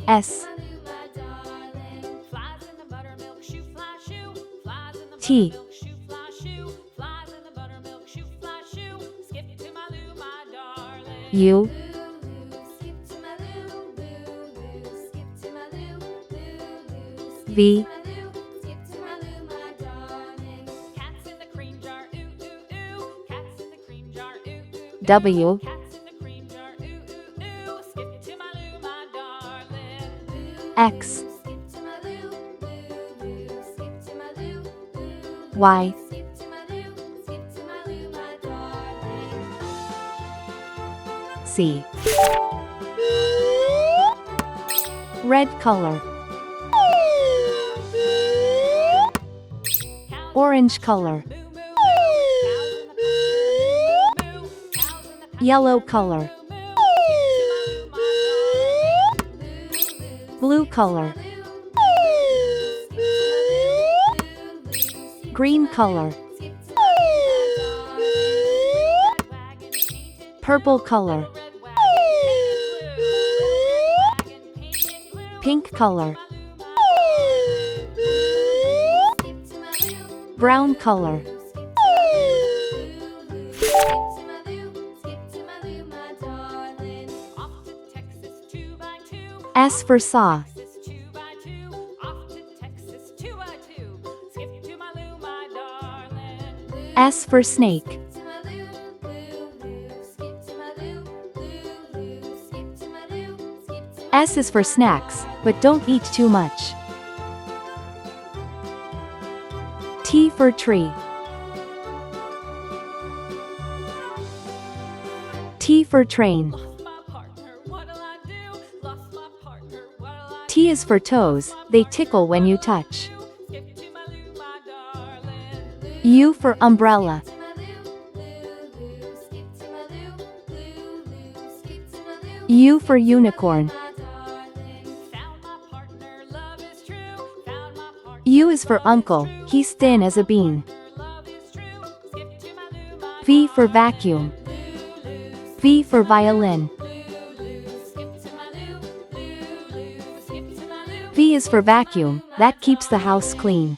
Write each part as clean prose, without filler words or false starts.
S T U V W X Y C. Red color. Orange color. Yellow color. Blue color. Green color. Purple color. Pink color. Brown color. S for saw. S for snake. S is for snacks, but don't eat too much. T for tree. T for train. T is for toes, they tickle when you touch. U for umbrella. U for unicorn. U is for uncle, he's thin as a bean. V for vacuum. V for violin. V is for vacuum, that keeps the house clean.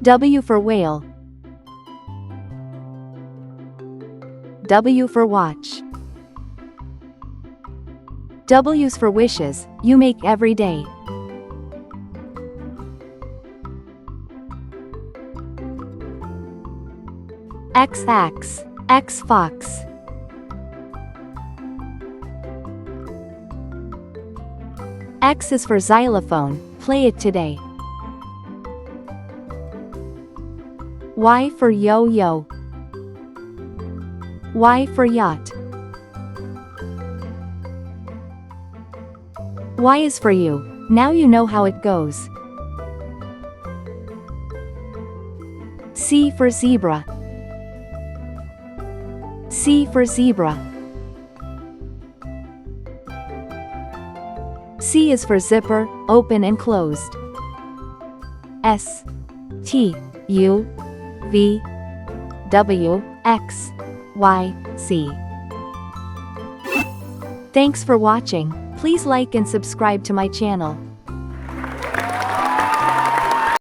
W for whale. W for watch. W's for wishes, you make every day. X axe, X fox. X is for xylophone, play it today. Y for yo-yo. Y for yacht. Y is for you, now you know how it goes. C for zebra. C for zebra. C is for zipper, open and closed. S T U V W X Y Z. Thanks for watching. Please like and subscribe to my channel.